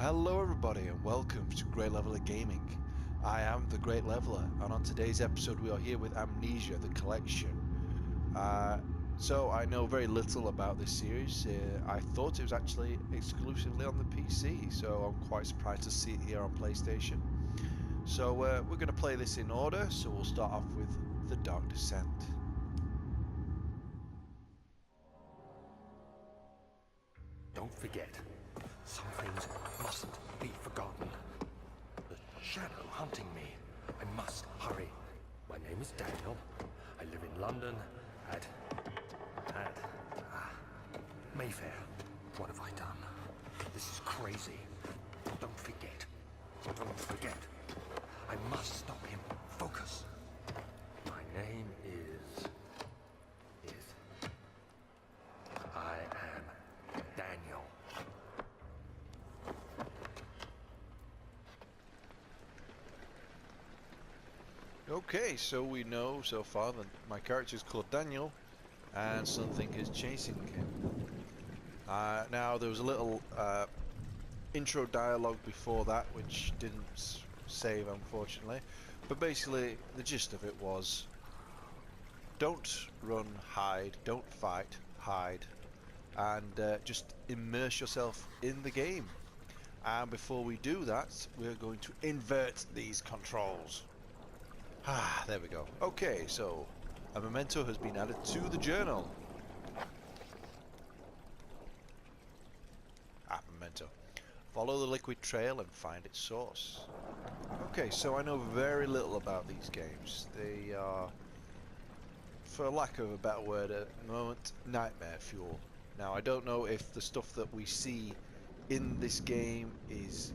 Hello everybody and welcome to Great Leveler Gaming. I am the Great Leveler, and on today's episode we are here with Amnesia, the collection. So I know very little about this series. I thought it was actually exclusively on the PC, so I'm quite surprised to see it here on PlayStation. So we're going to play this in order, so we'll start off with The Dark Descent. Don't forget, some things mustn't be forgotten. The shadow hunting me. I must hurry. My name is Daniel. I live in London at Mayfair. What have I done? This is crazy. Don't forget. Don't forget. I must stop him. Focus. My name is... I am Daniel. Okay, so we know so far that my character is called Daniel and something is chasing him. Now there was a little intro dialogue before that which didn't save unfortunately, but basically the gist of it was don't run, hide, don't fight, hide, and just immerse yourself in the game. And before we do that, we're going to invert these controls. There we go. Okay, so a memento has been added to the journal. Memento. Follow the liquid trail and find its source. Okay, so I know very little about these games. They are, for lack of a better word at the moment, nightmare fuel. Now, I don't know if the stuff that we see in this game is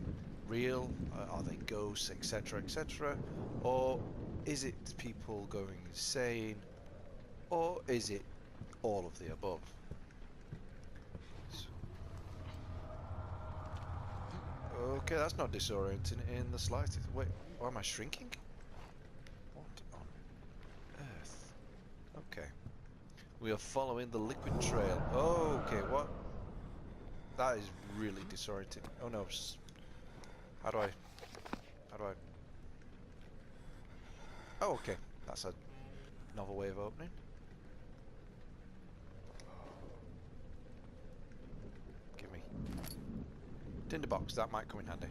real, are they ghosts, etc, etc, or is it people going insane, or is it all of the above? Okay, that's not disorienting in the slightest. Wait, why am I shrinking? What on earth? Okay. We are following the liquid trail. Oh, okay, what? That is really disorienting. Oh no. How do I... Oh, okay. That's a novel way of opening. Give me. Tinderbox, that might come in handy.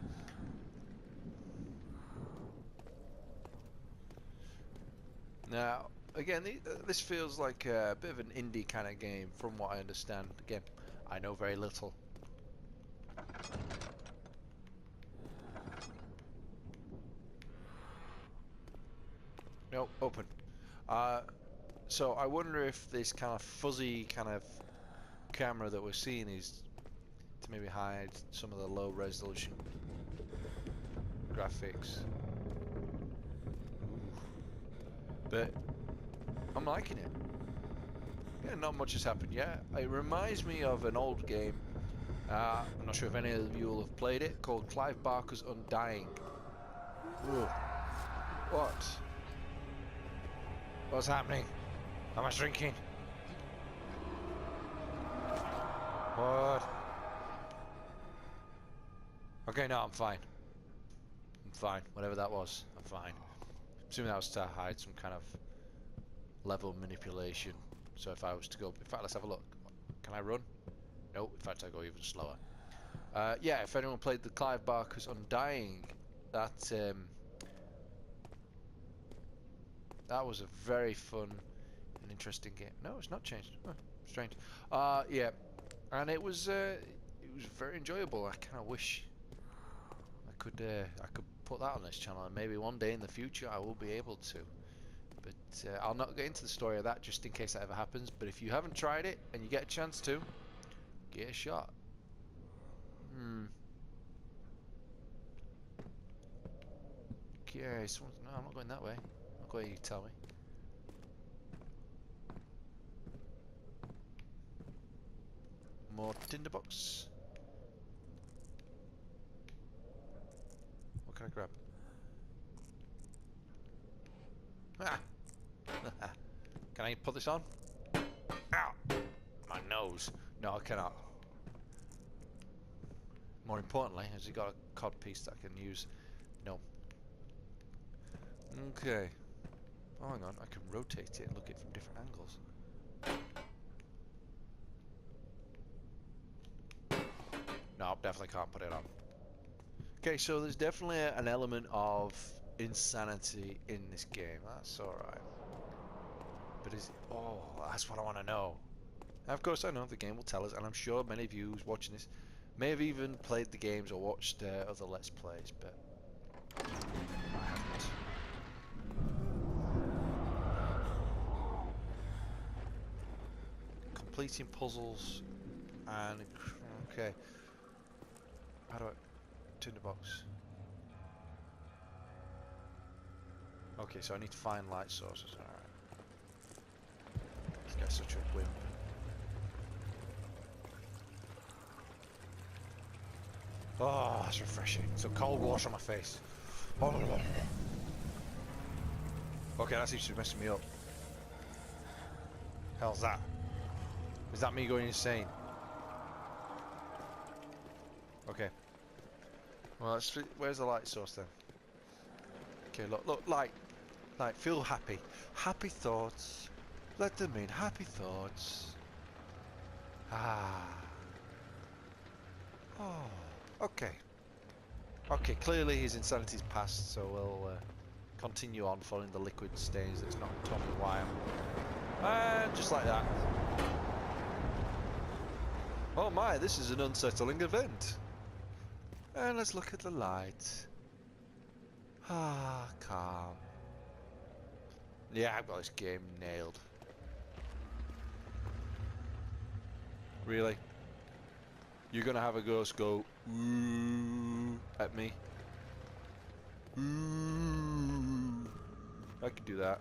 Now, again, this feels like a bit of an indie kind of game from what I understand. Again, I know very little. No, open. So I wonder if this kind of fuzzy kind of camera that we're seeing is to maybe hide some of the low resolution graphics. But I'm liking it. Yeah, not much has happened yet. It reminds me of an old game. I'm not sure if any of you will have played it, called Clive Barker's Undying. Ooh. What? What's happening? Am I shrinking? What? Okay, no, I'm fine. I'm fine. Whatever that was, I'm fine. Assuming that was to hide some kind of level manipulation. So if I was to go... In fact, let's have a look. Can I run? No, in fact I go even slower. Yeah, if anyone played the Clive Barker's Undying, that was a very fun and interesting game. No, it's not changed. Oh, strange. Yeah, and it was very enjoyable. I kind of wish I could put that on this channel, and maybe one day in the future I will be able to. But I'll not get into the story of that just in case that ever happens. But if you haven't tried it and you get a chance to, give it a shot. Okay, no, I'm not going that way. I'll go where you tell me. More tinderbox. What can I grab? Ah! Can I put this on? Ow! My nose. No, I cannot. More importantly, has he got a cod piece that I can use? No. Okay. Oh, hang on. I can rotate it and look at it from different angles. No, definitely can't put it on. Okay, so there's definitely an element of insanity in this game. That's alright. But is it... Oh, that's what I want to know. And of course, I know the game will tell us, and I'm sure many of you who's watching this may have even played the games or watched other Let's Plays, but I haven't. Completing puzzles and... Okay. How do I... Turn the box. Okay, so I need to find light sources. Alright. This guy's such a wimp. Oh, that's refreshing. So cold water on my face. Okay, that seems to be messing me up. Hell's that? Is that me going insane? Okay. Well, where's the light source then? Okay, look, light, feel happy. Happy thoughts. Let them in. Happy thoughts. Ah. Oh. Okay. Okay, clearly his insanity's passed, so we'll continue on following the liquid stains that's not told me why I'm... just like that. Oh my, this is an unsettling event. And let's look at the light. Ah, calm. Yeah, I've got this game nailed. Really? You're gonna have a ghost go ooh at me? Ooh. I could do that.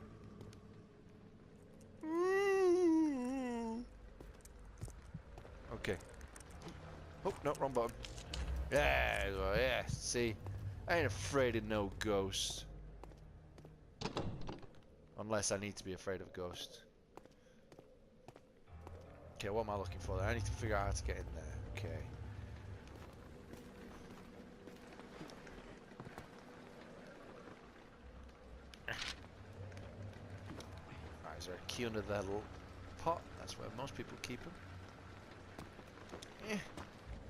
Ooh. Okay. Oh, no, wrong button. Yeah, well, yeah, see? I ain't afraid of no ghost. Unless I need to be afraid of a ghost. Okay, what am I looking for there? I need to figure out how to get in there. Okay. Right, is there a key under that little pot? That's where most people keep them.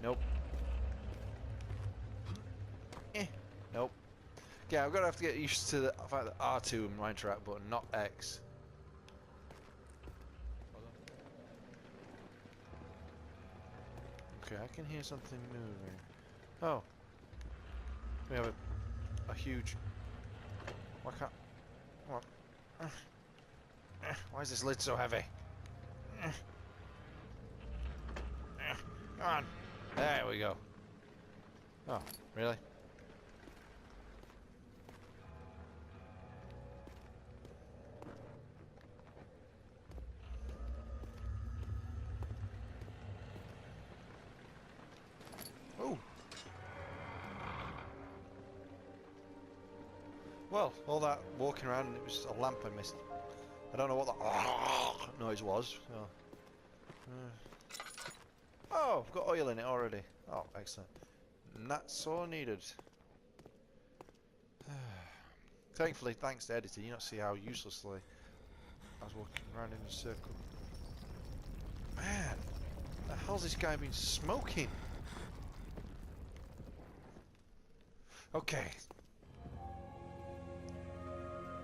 Nope. Nope. Yeah, I'm gonna have to get used to the fact that R2 and my interact button, not X. Okay, I can hear something moving. Oh. We have a huge... Why can't... What? Why is this lid so heavy? Come on. There we go. Oh, really? Oh. Well, all that walking around and it was a lamp I missed. I don't know what that noise was. So. Oh, I've got oil in it already. Oh, excellent. And that's all needed. Thankfully, thanks to editing, you don't see how uselessly I was walking around in a circle. Man, the hell's this guy been smoking? Okay.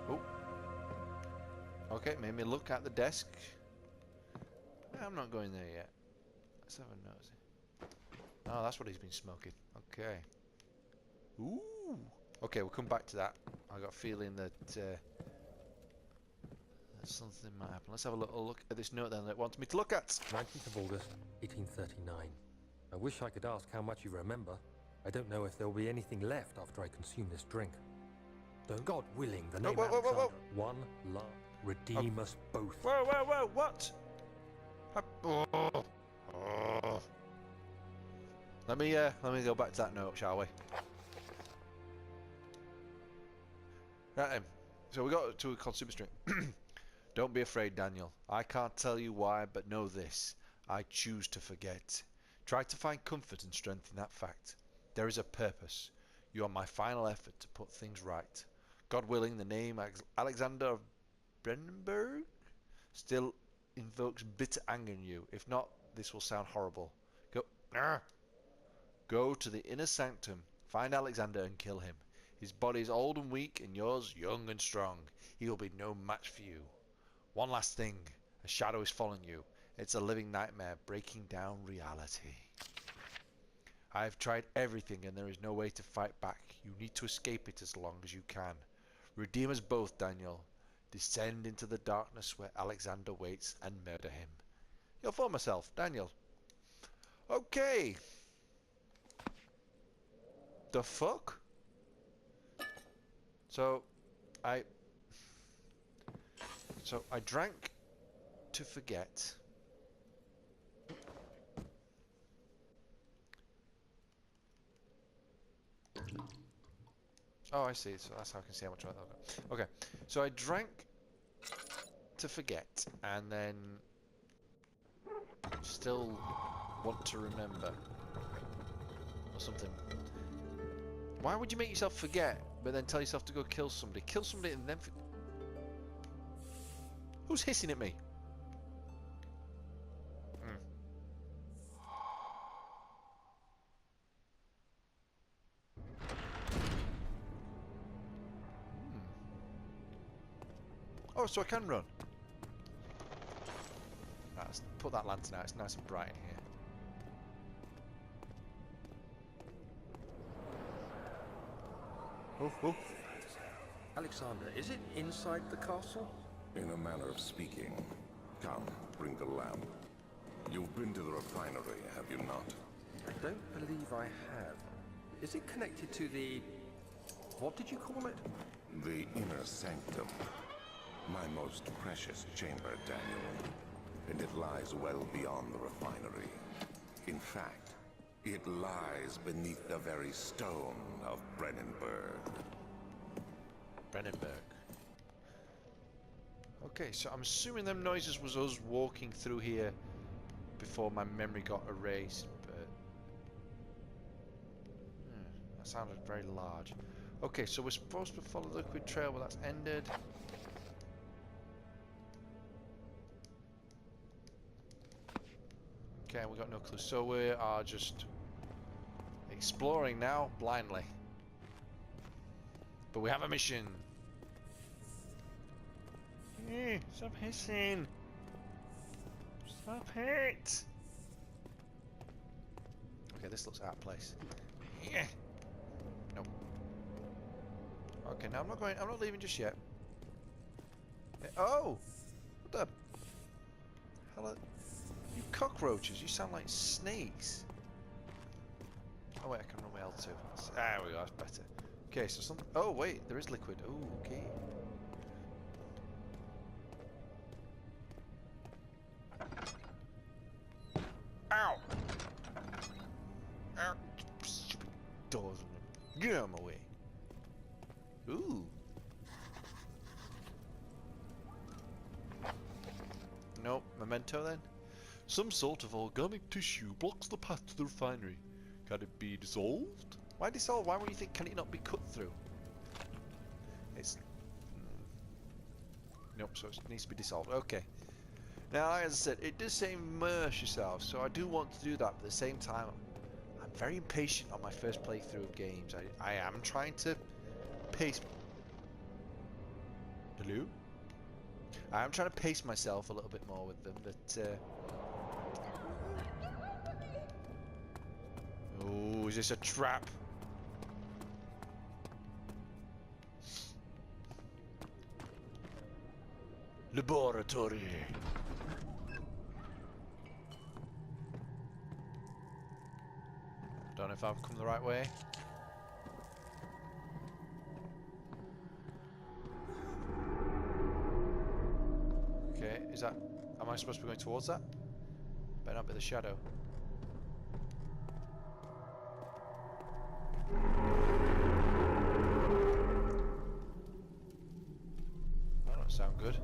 Oh. Okay, made me look at the desk. I'm not going there yet. Let's have a nosy. Oh, that's what he's been smoking. Okay. Ooh. Okay, we'll come back to that. I got a feeling that something might happen. Let's have a little look at this note then that it wants me to look at. 19th of August, 1839. I wish I could ask how much you remember. I don't know if there will be anything left after I consume this drink. Don't, God willing, the name whoa. one love, redeem us both. Whoa, what? Oh. Let me go back to that note, shall we? Right then. So we got to a consumer drink. Don't be afraid, Daniel. I can't tell you why, but know this. I choose to forget. Try to find comfort and strength in that fact. There is a purpose. You are my final effort to put things right. God willing, the name Alexander of Brennenburg still invokes bitter anger in you. If not, this will sound horrible. Go to the Inner Sanctum, find Alexander and kill him. His body is old and weak, and yours young and strong. He will be no match for you. One last thing. A shadow is following you. It's a living nightmare, breaking down reality. I have tried everything, and there is no way to fight back. You need to escape it as long as you can. Redeem us both, Daniel. Descend into the darkness where Alexander waits and murder him. Your former self, Daniel. Okay. The fuck? So I drank to forget. Oh, I see. So that's how I can see how much I got. Okay. So I drank to forget, and then still want to remember, or something. Why would you make yourself forget, but then tell yourself to go kill somebody? Kill somebody and then... Who's hissing at me? Oh, so I can run. Right, let's put that lantern out. It's nice and bright in here. Oh. Alexander, is it inside the castle? In a manner of speaking. Come, bring the lamp. You've been to the refinery, have you not? I don't believe I have. Is it connected to the... what did you call it? The Inner Sanctum. My most precious chamber, Daniel. And it lies well beyond the refinery. In fact, it lies beneath the very stone of Brennenburg. Brennenburg. Okay, so I'm assuming them noises was us walking through here before my memory got erased, but... that sounded very large. Okay, so we're supposed to follow the liquid trail, but that's ended. Okay, we got no clue. So we are just exploring now, blindly. But we have a mission. Stop hissing. Stop it. Okay, this looks out of place. No. Okay, now I'm not leaving just yet. Oh! What the hell are... You cockroaches, you sound like snakes. Oh wait, I can run my L2. There we go, that's better. Okay, so some... Oh wait, there is liquid. Oh, okay. Ow! Ow! Stupid doors. Get out of my way. Ooh. Nope, memento then? Some sort of organic tissue blocks the path to the refinery. Can it be dissolved? Why dissolve? Why would you think, can it not be cut through? It's... Nope, so it needs to be dissolved. Okay. Now, as I said, it does say immerse yourself, so I do want to do that, but at the same time, I'm very impatient on my first playthrough of games. I am trying to pace... Hello? I am trying to pace myself a little bit more with them, but... Oh, is this a trap? Laboratory. Don't know if I've come the right way. Okay, is that... Am I supposed to be going towards that? Better not be the shadow. That don't sound good.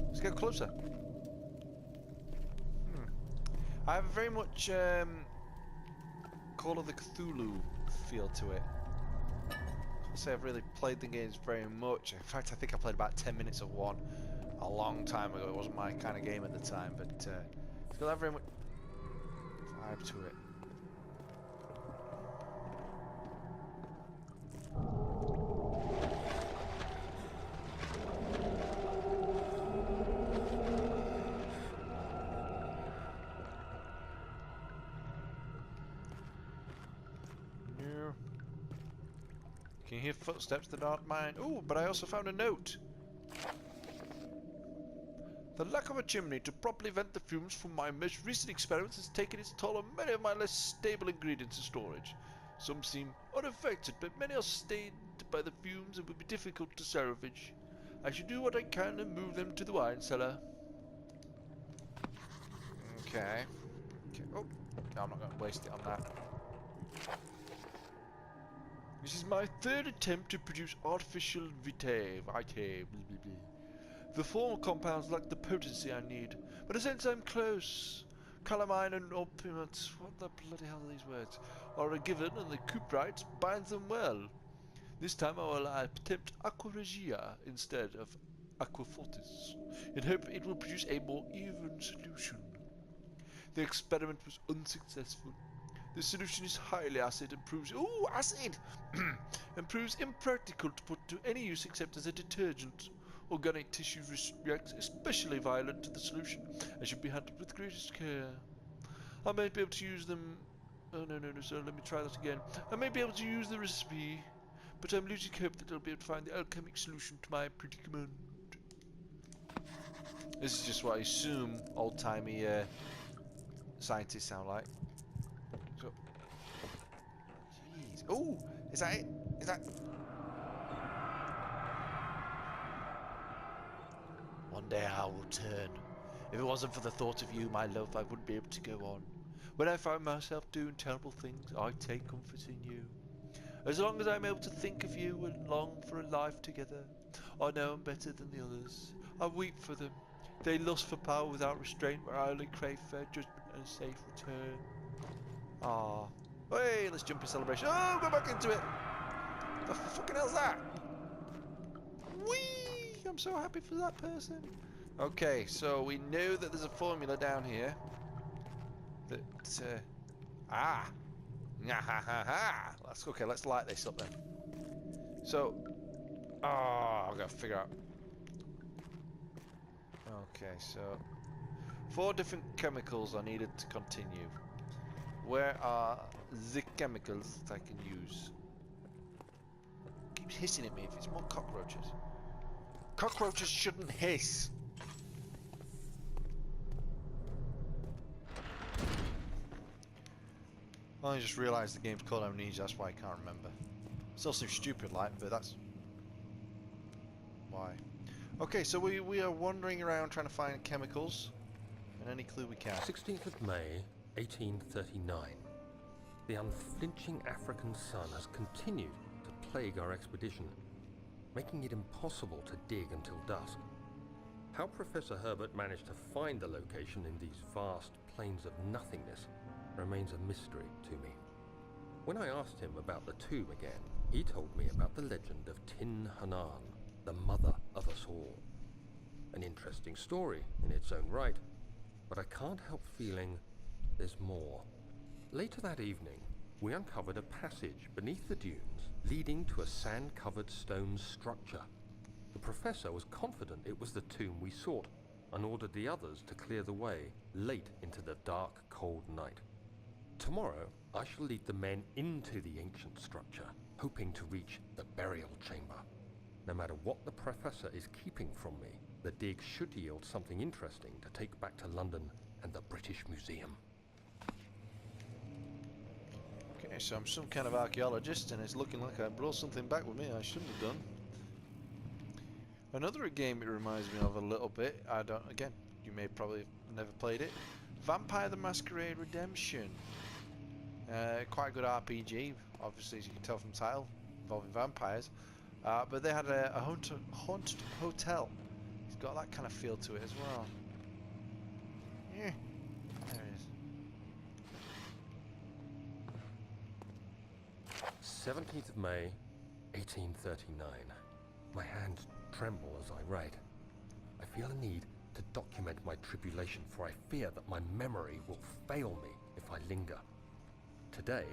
Let's get closer. I have a very much Call of the Cthulhu feel to it. I say I've really played the games very much. In fact, I think I played about 10 minutes of one a long time ago. It wasn't my kind of game at the time, but it's got that very much vibe to it. Can you hear footsteps that aren't mine? Oh, but I also found a note. The lack of a chimney to properly vent the fumes from my most recent experiments has taken its toll on many of my less stable ingredients in storage. Some seem unaffected, but many are stained by the fumes and will be difficult to salvage. I should do what I can and move them to the wine cellar. Okay. Oh, I'm not going to waste it on that. This is my third attempt to produce artificial vitae. The former compounds lack the potency I need, but I sense I'm close. Calamine and opulence, what the bloody hell are these words, are a given, and the cuprite binds them well. This time I will attempt aqua regia instead of aqua fortis, in hope it will produce a more even solution. The experiment was unsuccessful. The solution is highly acid and proves and proves impractical to put to any use except as a detergent. Organic tissue reacts especially violent to the solution and should be handled with greatest care. I may be able to use them. Oh no, so let me try that again. I may be able to use the recipe, but I'm losing hope that I'll be able to find the alchemic solution to my predicament. This is just what I assume old-timey scientists sound like. So, jeez. Oh, is that it? Is that? One day I will turn. If it wasn't for the thought of you, my love, I wouldn't be able to go on. When I find myself doing terrible things, I take comfort in you. As long as I'm able to think of you and long for a life together, I know I'm better than the others. I weep for them. They lust for power without restraint, where I only crave fair judgment and a safe return. Ah. Hey, let's jump in celebration. Oh, go back into it. The fucking hell's that? Whee! I'm so happy for that person. Okay, so we know that there's a formula down here. That, let's light this up then. So, I've got to figure out. Okay, so 4 different chemicals are needed to continue. Where are the chemicals that I can use? It keeps hissing at me if it's more cockroaches. Cockroaches shouldn't hiss. I just realised the game's called Amnesia, that's why I can't remember. It's also stupid like, but that's why. Okay, so we are wandering around trying to find chemicals, and any clue we can. 16th of May, 1839. The unflinching African sun has continued to plague our expedition, making it impossible to dig until dusk. How Professor Herbert managed to find the location in these vast plains of nothingness remains a mystery to me. When I asked him about the tomb again, he told me about the legend of Tin Hanan, the mother of us all. An interesting story in its own right, but I can't help feeling there's more. Later that evening, we uncovered a passage beneath the dunes leading to a sand-covered stone structure. The professor was confident it was the tomb we sought and ordered the others to clear the way late into the dark, cold night. Tomorrow, I shall lead the men into the ancient structure, hoping to reach the burial chamber. No matter what the professor is keeping from me, the dig should yield something interesting to take back to London and the British Museum. Okay, so I'm some kind of archaeologist, and it's looking like I brought something back with me I shouldn't have done. Another game it reminds me of a little bit, again, you may probably have never played it. Vampire the Masquerade Redemption. Quite a good RPG, obviously, as you can tell from the title, involving vampires. But they had a haunted hotel. It's got that kind of feel to it as well. Yeah, there it is. 17th of May, 1839. My hands tremble as I write. I feel a need to document my tribulation, for I fear that my memory will fail me if I linger. Today,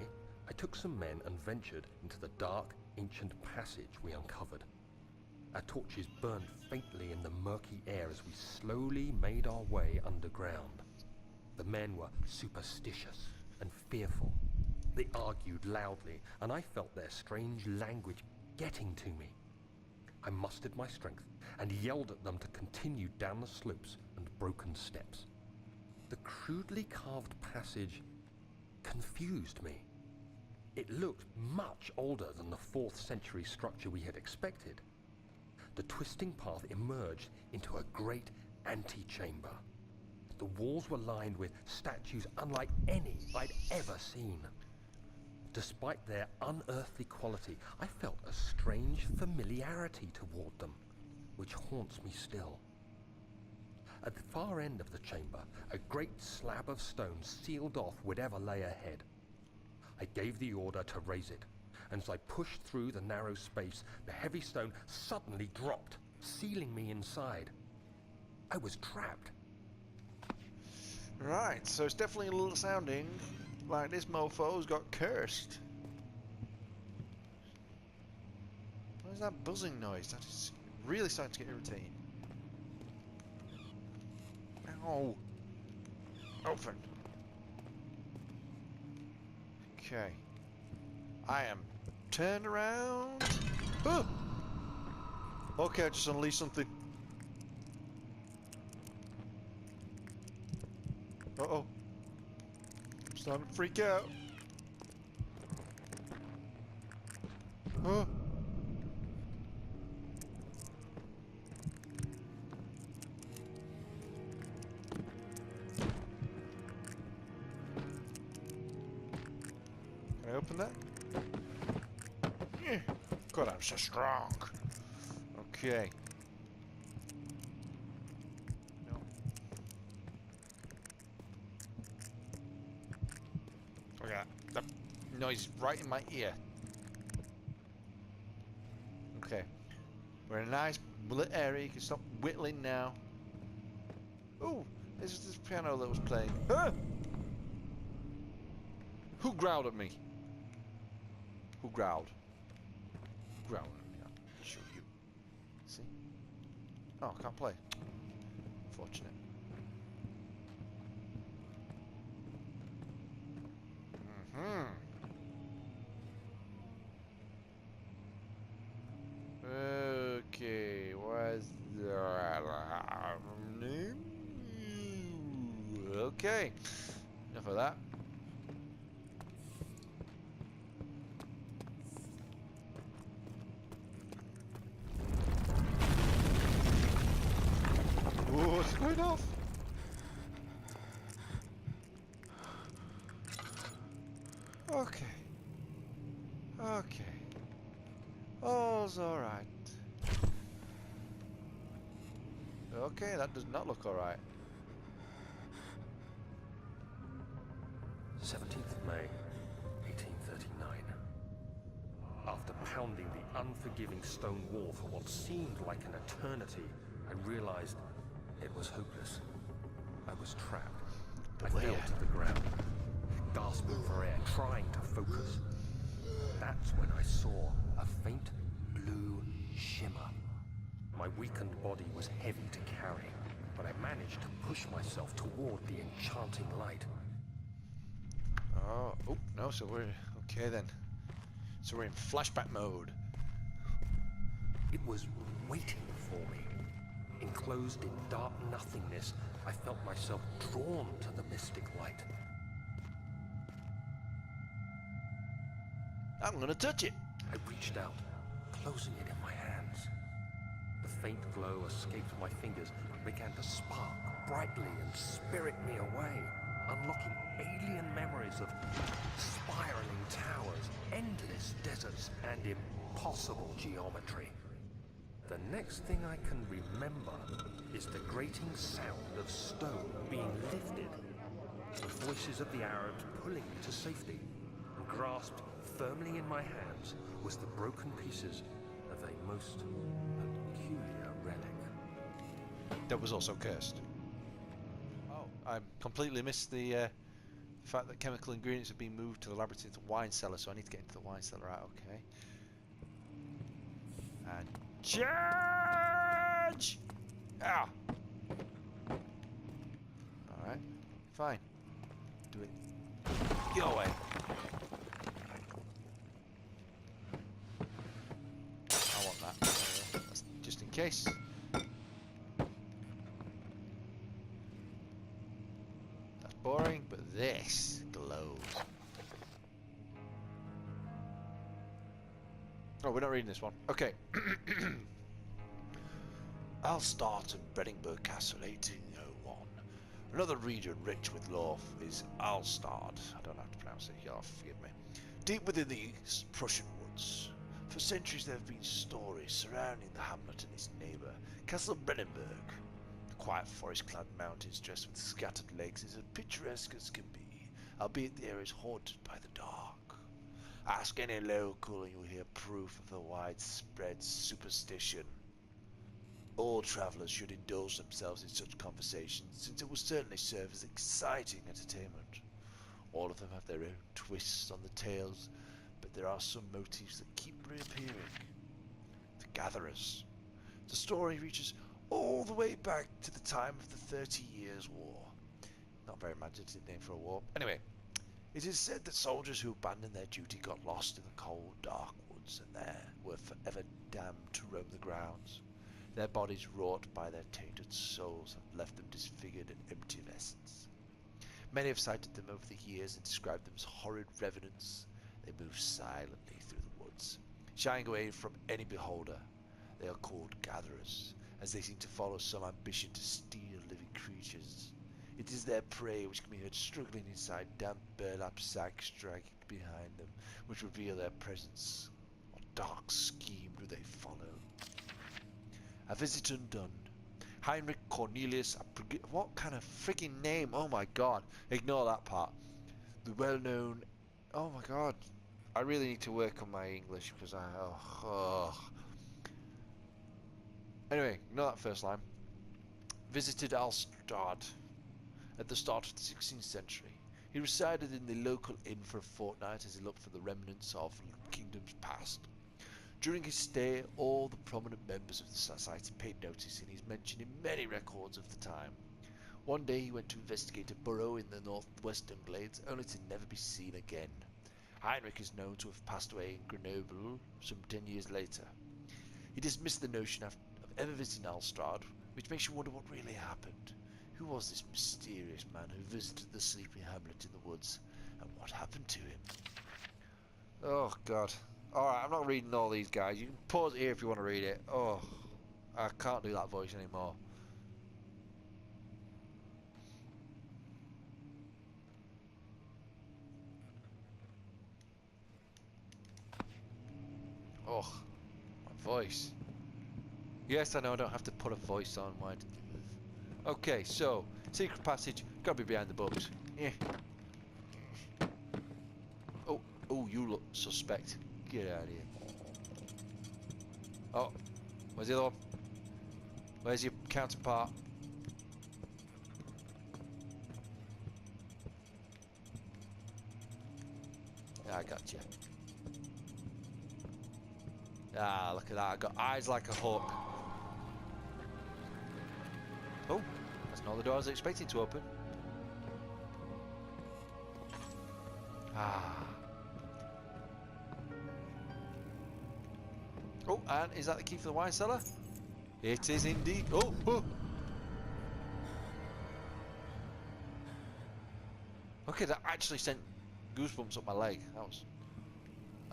I took some men and ventured into the dark, ancient passage we uncovered. Our torches burned faintly in the murky air as we slowly made our way underground. The men were superstitious and fearful. They argued loudly, and I felt their strange language getting to me. I mustered my strength and yelled at them to continue down the slopes and broken steps. The crudely carved passage confused me. It looked much older than the 4th century structure we had expected. The twisting path emerged into a great antechamber. The walls were lined with statues unlike any I'd ever seen. Despite their unearthly quality, I felt a strange familiarity toward them, which haunts me still. At the far end of the chamber, a great slab of stone sealed off whatever lay ahead. I gave the order to raise it, and as I pushed through the narrow space, the heavy stone suddenly dropped, sealing me inside. I was trapped. Right, so it's definitely a little sounding like this mofo's got cursed. What is that buzzing noise? That is really starting to get irritating. Ow! Open! Okay. I am turned around. Oh! Okay, I just unleashed something. Uh-oh. I'm starting to freak out. Oh. Can I open that? Yeah. God, I'm so strong. Okay. No. Oh yeah, that noise is right in my ear. Okay. We're in a nice lit area. You can stop whittling now. Ooh, this is this piano that was playing. Ah! Who growled at me? Who growled? Who growled at me? I'll show you. See? Oh, I can't play. Unfortunate. Okay, what's the name? Okay, enough of that. Whoa, it's going off. Okay. Okay. All's alright. Okay, that does not look alright. 17th of May, 1839. After pounding the unforgiving stone wall for what seemed like an eternity, I realized it was hopeless. I was trapped. I fell to the ground, gasping for air, trying to focus. That's when I saw a faint blue shimmer. My weakened body was heavy to carry, but I managed to push myself toward the enchanting light. Oh, no, so we're okay then. So we're in flashback mode. It was waiting for me. Enclosed in dark nothingness, I felt myself drawn to the mystic light. I'm gonna touch it. I reached out, closing it in my hands. The faint glow escaped my fingers and began to spark brightly and spirit me away, unlocking alien memories of spiraling towers, endless deserts, and impossible geometry. The next thing I can remember is the grating sound of stone being lifted, the voices of the Arabs pulling me to safety, and grasped firmly in my hands was the broken pieces of a most peculiar relic. That was also cursed. Oh, I completely missed the fact that chemical ingredients have been moved to the laboratory to the wine cellar, so I need to get into the wine cellar. Right, okay. And charge! Ah! Alright, fine. Do it. Get away! I want that. That's just in case. That's boring, but this glows. Oh, we're not reading this one. Okay. I'll start in Brennenburg Castle, 1801. Another region rich with lore is Alstad. I don't know how to pronounce it. You'll forgive me. Deep within the Prussian woods. For centuries there have been stories surrounding the hamlet and its neighbour, Castle Brennenburg. The quiet forest-clad mountains dressed with scattered lakes is as picturesque as can be, albeit the area is haunted by the dark. Ask any local and you'll hear proof of the widespread superstition. All travellers should indulge themselves in such conversations, since it will certainly serve as exciting entertainment. All of them have their own twists on the tales, but there are some motifs that keep reappearing. The Gatherers. The story reaches all the way back to the time of the 30 Years' War. Not very imaginative name for a war. Anyway, it is said that soldiers who abandoned their duty got lost in the cold, dark woods and there were forever damned to roam the grounds. Their bodies, wrought by their tainted souls, have left them disfigured and empty of essence. Many have cited them over the years and described them as horrid revenants. They move silently through the woods, shying away from any beholder. They are called Gatherers, as they seem to follow some ambition to steal living creatures. It is their prey which can be heard struggling inside damp burlap sacks dragging behind them, which reveal their presence. What dark scheme do they follow? A visit undone. Heinrich Cornelius, what kind of freaking name? Oh my god. Ignore that part. The well-known... Oh my god. I really need to work on my English because Anyway, ignore that first line. Visited Alstad at the start of the 16th century. He resided in the local inn for a fortnight as he looked for the remnants of kingdoms past. During his stay, all the prominent members of the society paid notice, and he's mentioned in many records of the time. One day he went to investigate a burrow in the northwestern glades, only to never be seen again. Heinrich is known to have passed away in Grenoble some 10 years later. He dismissed the notion of ever visiting Alstrad, which makes you wonder what really happened. Who was this mysterious man who visited the sleeping hamlet in the woods, and what happened to him? Oh god. Alright, I'm not reading all these guys. You can pause it here if you want to read it. Oh, I can't do that voice anymore. Oh, my voice. Yes, I know I don't have to put a voice on. Why? Okay, so secret passage. Gotta be behind the books. Yeah. Oh, you look suspect. Get out of here. Oh, where's the other one? Where's your counterpart? Yeah, I got you. Ah, look at that. I got eyes like a hawk. Oh, that's not the door I was expecting to open. Ah. Oh, and is that the key for the wine cellar? It is indeed. Oh, oh. Okay, that actually sent goosebumps up my leg. That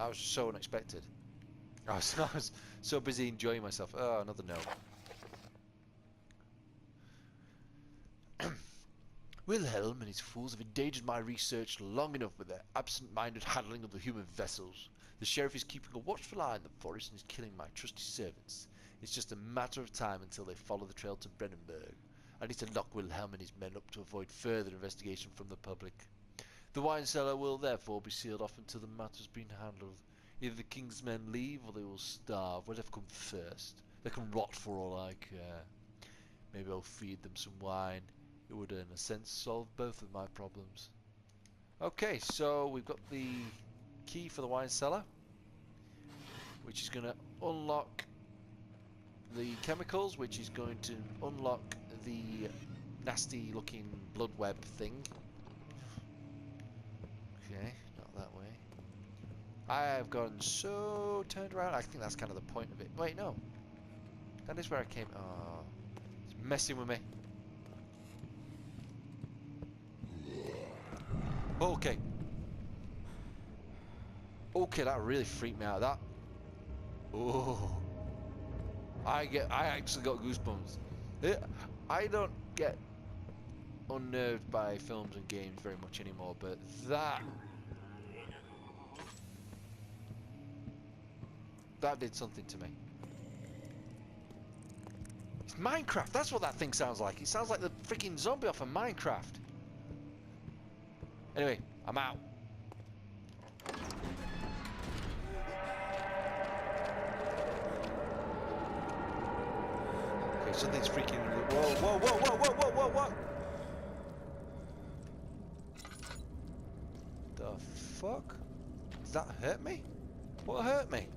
was so unexpected. I was so busy enjoying myself. Oh, another note. Wilhelm and his fools have endangered my research long enough with their absent-minded handling of the human vessels. The sheriff is keeping a watchful eye on the forest and is killing my trusty servants. It's just a matter of time until they follow the trail to Brennenburg. I need to lock Wilhelm and his men up to avoid further investigation from the public. The wine cellar will therefore be sealed off until the matter's been handled. Either the king's men leave or they will starve, whatever comes first. They can rot for all I care. Maybe I'll feed them some wine. It would in a sense solve both of my problems. Okay, so we've got the key for the wine cellar, which is going to unlock the chemicals, which is going to unlock the nasty looking blood web thing. Okay, not that way. I have gotten so turned around. I think that's kind of the point of it. Wait, no. That is where I came. Oh, it's messing with me. Okay. Okay, that really freaked me out. That. Oh. I actually got goosebumps. I don't get unnerved by films and games very much anymore, but that did something to me. It's Minecraft. That's what that thing sounds like. It sounds like the freaking zombie off of Minecraft. Anyway, I'm out. Okay, something's freaking. Whoa, whoa, whoa, whoa, whoa, whoa, whoa, whoa! The fuck? Does that hurt me? What hurt me?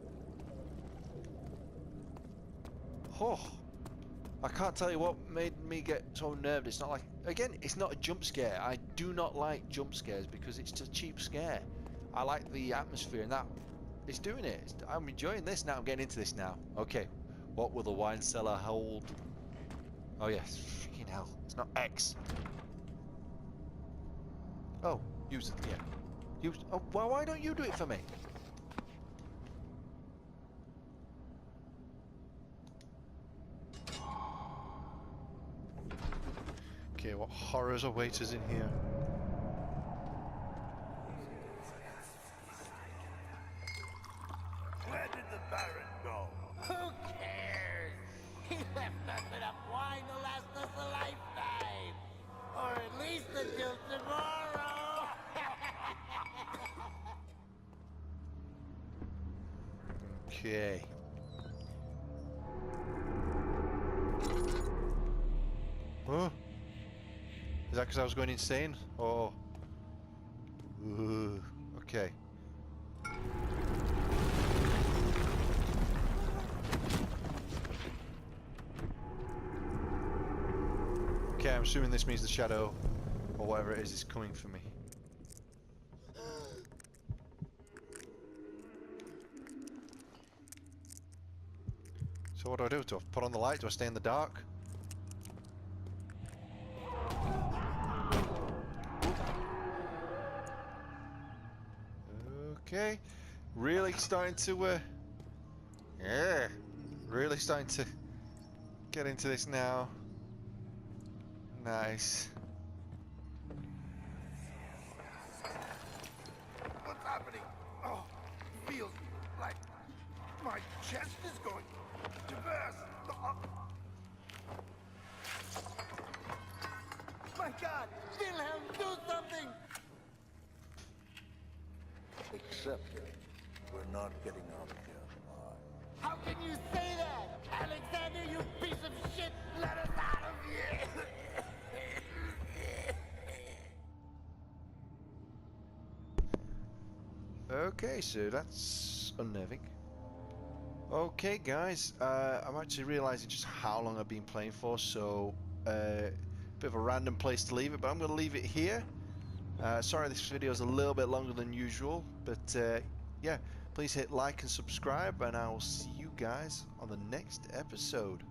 Oh, I can't tell you what made me get so nerved. It's not like, again, it's not a jump scare. I do not like jump scares because it's a cheap scare. I like the atmosphere, and that it's doing it. I'm enjoying this now. I'm getting into this now. Okay, what will the wine cellar hold? Oh yes, freaking hell. It's not X. Oh, use it, yeah. Use. Oh, well, why don't you do it for me? Okay, what horrors await us in here? Where did the Baron go? Who cares? He left us enough wine to last us a lifetime. Or at least until tomorrow. Okay. Huh? Is that because I was going insane? Oh. Ooh. Okay. Okay, I'm assuming this means the shadow, or whatever it is coming for me. So what do? Do I put on the light? Do I stay in the dark? Okay, really starting to, yeah, really starting to get into this now. Nice. What's happening? Oh, feels like my chest is going to burst. Oh. My God, Wilhelm, do something! Except we're not getting out of here alive. How can you say that? Alexander, you piece of shit! Let us out of here! Okay, so that's unnerving. Okay, guys, I'm actually realizing just how long I've been playing for, so bit of a random place to leave it, but I'm going to leave it here. Sorry this video is a little bit longer than usual, but yeah, please hit like and subscribe, and I will see you guys on the next episode.